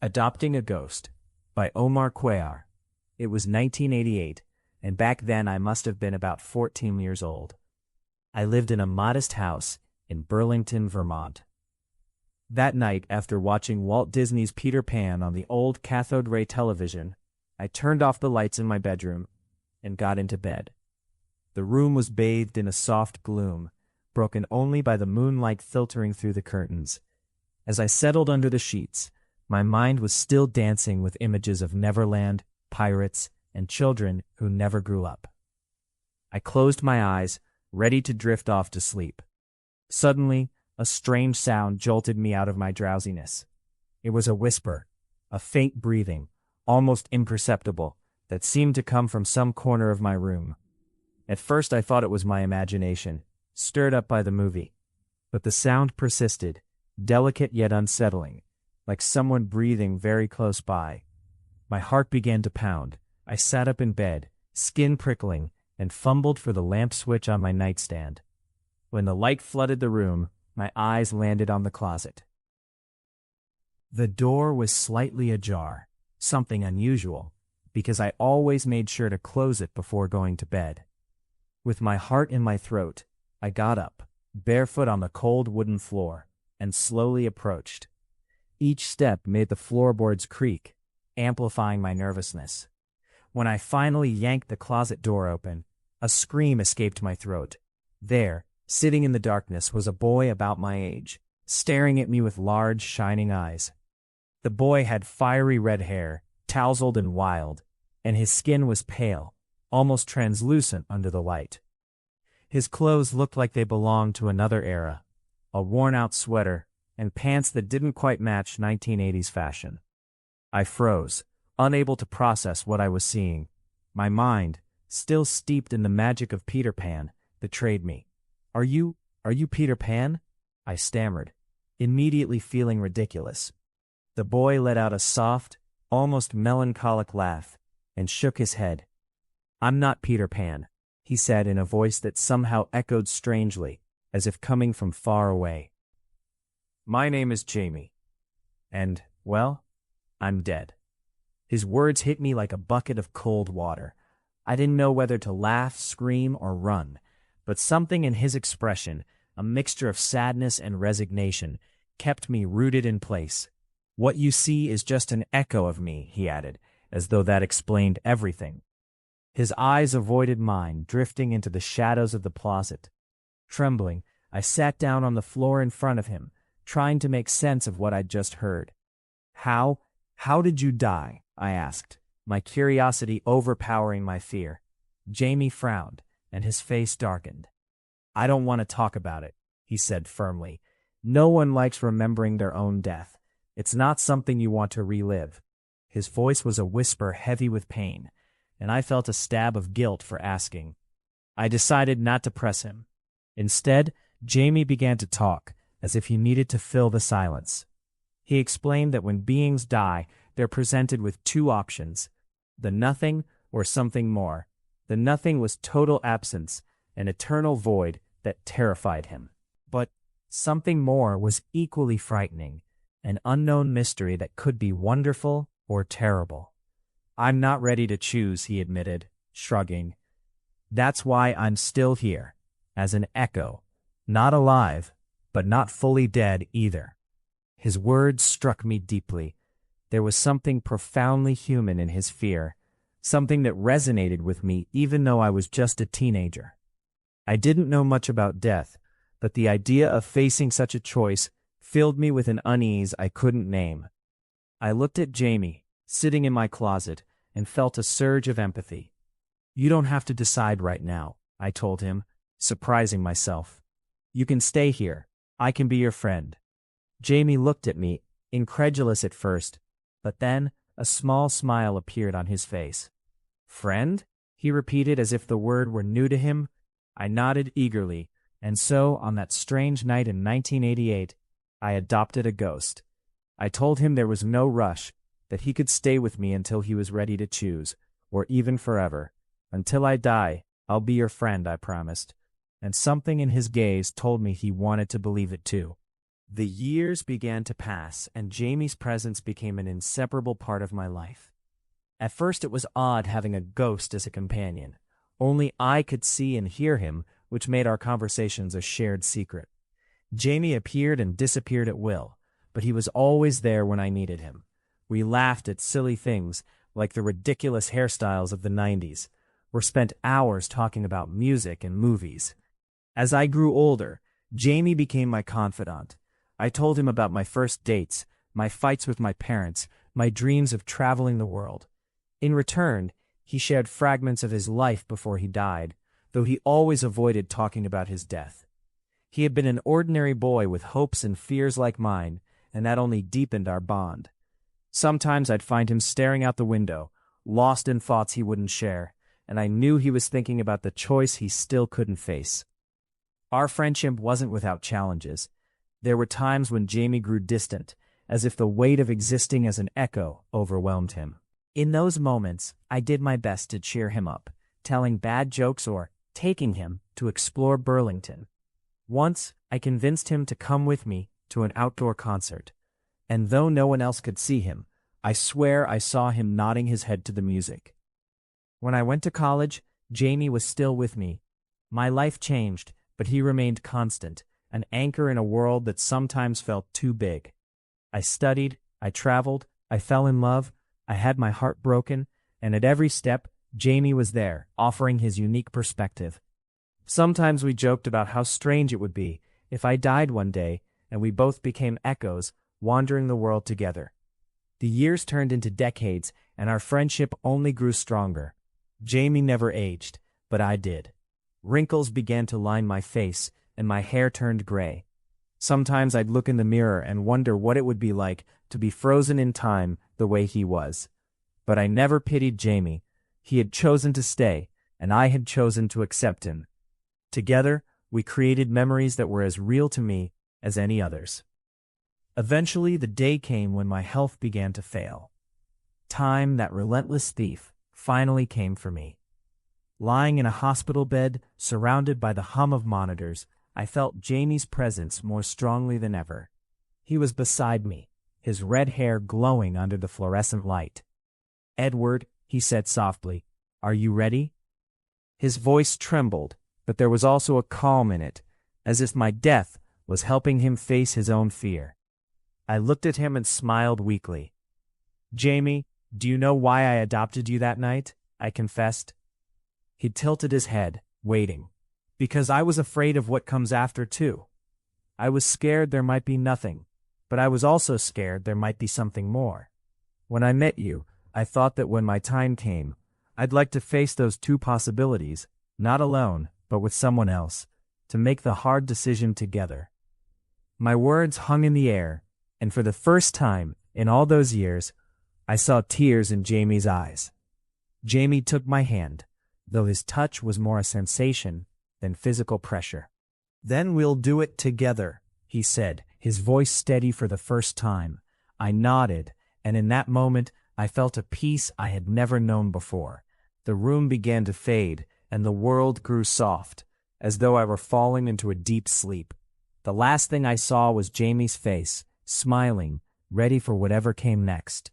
Adopting a Ghost by Omar Cuellar. It was 1988, and back then I must have been about 14 years old. I lived in a modest house in Burlington, Vermont. That night, after watching Walt Disney's Peter Pan on the old cathode ray television, I turned off the lights in my bedroom and got into bed. The room was bathed in a soft gloom, broken only by the moonlight filtering through the curtains. As I settled under the sheets, my mind was still dancing with images of Neverland, pirates, and children who never grew up. I closed my eyes, ready to drift off to sleep. Suddenly, a strange sound jolted me out of my drowsiness. It was a whisper, a faint breathing, almost imperceptible, that seemed to come from some corner of my room. At first I thought it was my imagination, stirred up by the movie. But the sound persisted, delicate yet unsettling, like someone breathing very close by. My heart began to pound. I sat up in bed, skin prickling, and fumbled for the lamp switch on my nightstand. When the light flooded the room, my eyes landed on the closet. The door was slightly ajar, something unusual, because I always made sure to close it before going to bed. With my heart in my throat, I got up, barefoot on the cold wooden floor, and slowly approached. Each step made the floorboards creak, amplifying my nervousness. When I finally yanked the closet door open, a scream escaped my throat. There, sitting in the darkness, was a boy about my age, staring at me with large, shining eyes. The boy had fiery red hair, tousled and wild, and his skin was pale, almost translucent under the light. His clothes looked like they belonged to another era, a worn-out sweater, and pants that didn't quite match 1980s fashion. I froze, unable to process what I was seeing. My mind, still steeped in the magic of Peter Pan, betrayed me. Are you Peter Pan?" I stammered, immediately feeling ridiculous. The boy let out a soft, almost melancholic laugh, and shook his head. "I'm not Peter Pan," he said in a voice that somehow echoed strangely, as if coming from far away. "My name is Jamie. And, well, I'm dead." His words hit me like a bucket of cold water. I didn't know whether to laugh, scream, or run, but something in his expression, a mixture of sadness and resignation, kept me rooted in place. "What you see is just an echo of me," he added, as though that explained everything. His eyes avoided mine, drifting into the shadows of the closet. Trembling, I sat down on the floor in front of him, trying to make sense of what I'd just heard. How did you die?" I asked, my curiosity overpowering my fear. Jamie frowned, and his face darkened. "I don't want to talk about it," he said firmly. "No one likes remembering their own death. It's not something you want to relive." His voice was a whisper heavy with pain, and I felt a stab of guilt for asking. I decided not to press him. Instead, Jamie began to talk, as if he needed to fill the silence. He explained that when beings die, they're presented with two options: the nothing or something more. The nothing was total absence, an eternal void that terrified him. But something more was equally frightening, an unknown mystery that could be wonderful or terrible. "I'm not ready to choose," he admitted, shrugging. "That's why I'm still here, as an echo, not alive, but not fully dead either." His words struck me deeply. There was something profoundly human in his fear, something that resonated with me even though I was just a teenager. I didn't know much about death, but the idea of facing such a choice filled me with an unease I couldn't name. I looked at Jamie, sitting in my closet, and felt a surge of empathy. "You don't have to decide right now," I told him, surprising myself. "You can stay here. I can be your friend." Jamie looked at me, incredulous at first, but then a small smile appeared on his face. "Friend?" he repeated as if the word were new to him. I nodded eagerly, and so, on that strange night in 1988, I adopted a ghost. I told him there was no rush, that he could stay with me until he was ready to choose, or even forever. "Until I die, I'll be your friend," I promised, and something in his gaze told me he wanted to believe it too. The years began to pass, and Jamie's presence became an inseparable part of my life. At first it was odd having a ghost as a companion. Only I could see and hear him, which made our conversations a shared secret. Jamie appeared and disappeared at will, but he was always there when I needed him. We laughed at silly things, like the ridiculous hairstyles of the 90s, or spent hours talking about music and movies. As I grew older, Jamie became my confidant. I told him about my first dates, my fights with my parents, my dreams of traveling the world. In return, he shared fragments of his life before he died, though he always avoided talking about his death. He had been an ordinary boy with hopes and fears like mine, and that only deepened our bond. Sometimes I'd find him staring out the window, lost in thoughts he wouldn't share, and I knew he was thinking about the choice he still couldn't face. Our friendship wasn't without challenges. There were times when Jamie grew distant, as if the weight of existing as an echo overwhelmed him. In those moments, I did my best to cheer him up, telling bad jokes or taking him to explore Burlington. Once, I convinced him to come with me to an outdoor concert, and though no one else could see him, I swear I saw him nodding his head to the music. When I went to college, Jamie was still with me. My life changed, but he remained constant, an anchor in a world that sometimes felt too big. I studied, I traveled, I fell in love, I had my heart broken, and at every step, Jamie was there, offering his unique perspective. Sometimes we joked about how strange it would be if I died one day and we both became echoes, wandering the world together. The years turned into decades, and our friendship only grew stronger. Jamie never aged, but I did. Wrinkles began to line my face, and my hair turned gray. Sometimes I'd look in the mirror and wonder what it would be like to be frozen in time the way he was. But I never pitied Jamie. He had chosen to stay, and I had chosen to accept him. Together, we created memories that were as real to me as any others. Eventually, the day came when my health began to fail. Time, that relentless thief, finally came for me. Lying in a hospital bed, surrounded by the hum of monitors, I felt Jamie's presence more strongly than ever. He was beside me, his red hair glowing under the fluorescent light. "Edward," he said softly, "are you ready?" His voice trembled, but there was also a calm in it, as if my death was helping him face his own fear. I looked at him and smiled weakly. "Jamie, do you know why I adopted you that night?" I confessed. He tilted his head, waiting. "Because I was afraid of what comes after, too. I was scared there might be nothing, but I was also scared there might be something more. When I met you, I thought that when my time came, I'd like to face those two possibilities, not alone, but with someone else, to make the hard decision together." My words hung in the air, and for the first time in all those years, I saw tears in Jamie's eyes. Jamie took my hand, though his touch was more a sensation than physical pressure. "Then we'll do it together," he said, his voice steady for the first time. I nodded, and in that moment I felt a peace I had never known before. The room began to fade, and the world grew soft, as though I were falling into a deep sleep. The last thing I saw was Jamie's face, smiling, ready for whatever came next.